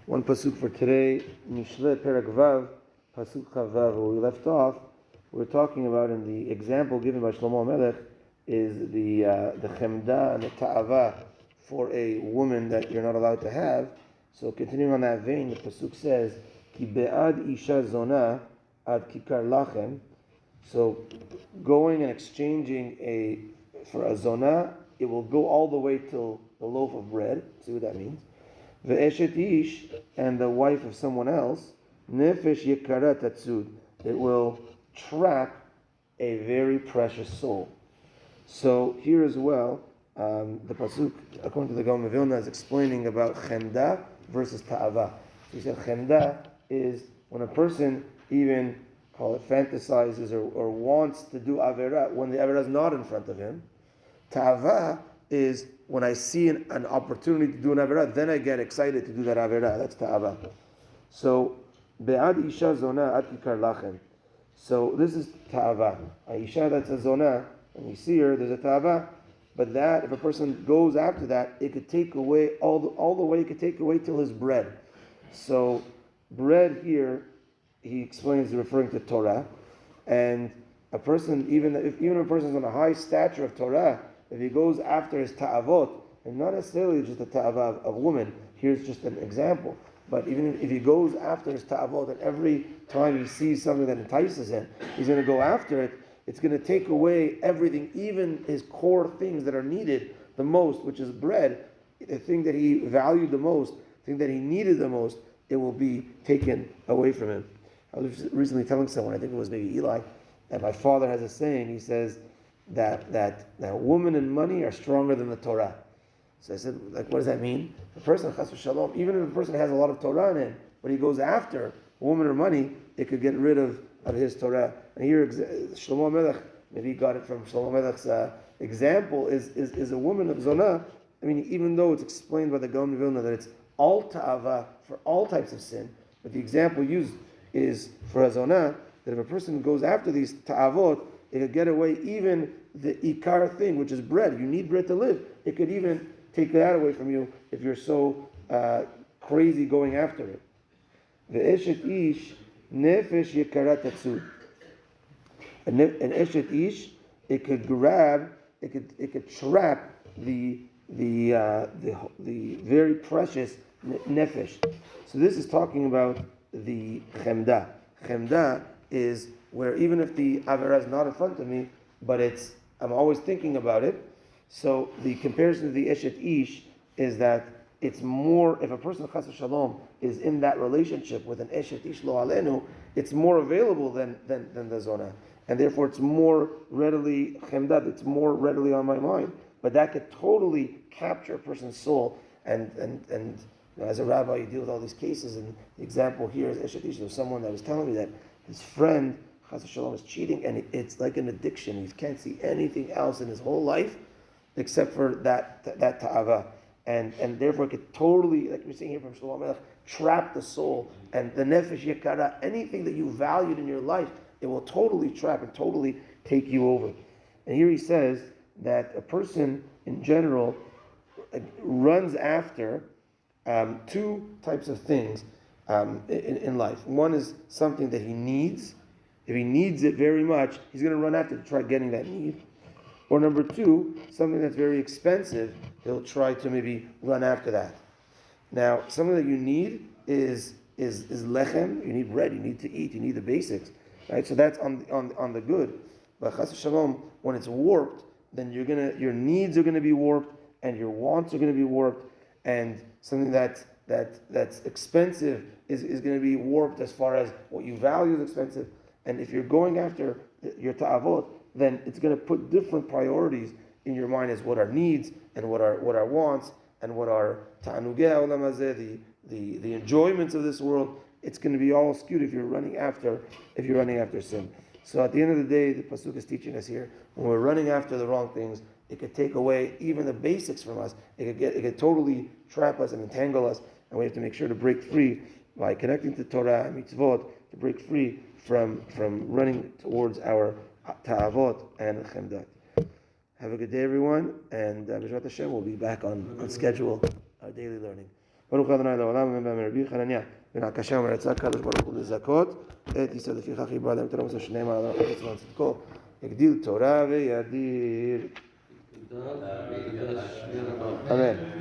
One pasuk for today, Mishlei Proverbs Pasuk Chavav. Where we left off, we're talking about in the example given by Shlomo Melech is the chemda and the ta'ava for a woman that you're not allowed to have. So continuing on that vein, the pasuk says, "Ki be'ad isha zona ad kikar lachem." So going and exchanging for a zona, it will go all the way till the loaf of bread. See what that means? Ve'eshet ish, and the wife of someone else, nefesh yekara tatsud, it will trap a very precious soul. So here as well, the pasuk, according to the Gaon of Vilna, is explaining about chemda versus ta'ava. So he said chemda is when a person even call it fantasizes or wants to do avera when the avera is not in front of him. Ta'ava is when I see an opportunity to do an avera, then I get excited to do that avera. That's ta'ava. So be'ad isha zona ad kikar lachem. So this is ta'ava. Isha that's a zona, when you see her, there's a ta'ava. But that, if a person goes after that, it could take away all the way. It could take away till his bread. So bread here, he explains, referring to Torah, and a person, even if a person is on a high stature of Torah, if he goes after his ta'avot, and not necessarily just the ta'avah of woman, here's just an example, but even if he goes after his ta'avot, and every time he sees something that entices him, he's going to go after it, it's going to take away everything, even his core things that are needed the most, which is bread, the thing that he valued the most, the thing that he needed the most, it will be taken away from him. I was recently telling someone, I think it was maybe Eli, that my father has a saying. He says that woman and money are stronger than the Torah. So I said, like, what does that mean? A person, chas v'shalom, even if a person has a lot of Torah in him, but he goes after woman or money, it could get rid of his Torah. And here, Shlomo Melech, maybe he got it from Shlomo Melech's example, is a woman of Zonah. I mean, even though it's explained by the Gaon of Vilna that it's all ta'ava for all types of sin, but the example used is for a zonah, that if a person goes after these ta'avot, it could get away even the ikar thing, which is bread. You need bread to live. It could even take that away from you if you're so crazy going after it. Ve'eshet ish nefesh yekarat tatsud. An eshet ish, it could grab, it could trap the very precious nefesh. So this is talking about the chemda. Chemda is where even if the avera is not in front of me, but I'm always thinking about it. So the comparison to the eshet ish is that it's more, if a person chas v'shalom is in that relationship with an eshet ish lo alenu, it's more available than the zona, and therefore it's more readily chemda. It's more readily on my mind. But that could totally capture a person's soul and as a rabbi, you deal with all these cases, and the example here is Eshet Ish. There was someone that was telling me that his friend, Chas v'shalom, is cheating, and it's like an addiction. He can't see anything else in his whole life except for that ta'ava. And therefore it could totally, like we're seeing here from Shlomo Melech, trap the soul. And the nefesh yekara, anything that you valued in your life, it will totally trap and totally take you over. And here he says that a person in general runs after two types of things in life. One is something that he needs. If he needs it very much, he's going to run after to try getting that need. Or number two, something that's very expensive, he'll try to maybe run after that. Now, something that you need is lechem. You need bread. You need to eat. You need the basics, right? So that's on the good. But chas v'shalom, when it's warped, then your needs are going to be warped, and your wants are going to be warped, and something that's expensive is going to be warped as far as what you value is expensive. And if you're going after your ta'avot, then it's going to put different priorities in your mind as what are needs and what are wants and what are ta'anugei ha'olam hazeh, the enjoyments of this world. It's going to be all skewed if you're running after sin. So at the end of the day, the pasuk is teaching us here, when we're running after the wrong things, it could take away even the basics from us. It could totally trap us and entangle us, and we have to make sure to break free by connecting to Torah and mitzvot, to break free from running towards our ta'avot and chemdat. Have a good day, everyone, and B'ezrat Hashem, we'll be back on schedule, our daily learning. ברוך אדוני לעולם, אמן ואמן. רבי חנניה בן עקשיא אומר, רצה הקדוש ברוך הוא לזכות את ישראל, לפיכך חיבר להם תורה ומצוות שנאמר עליו בצבא צדקו, יגדיל תורה וידיר. אמן.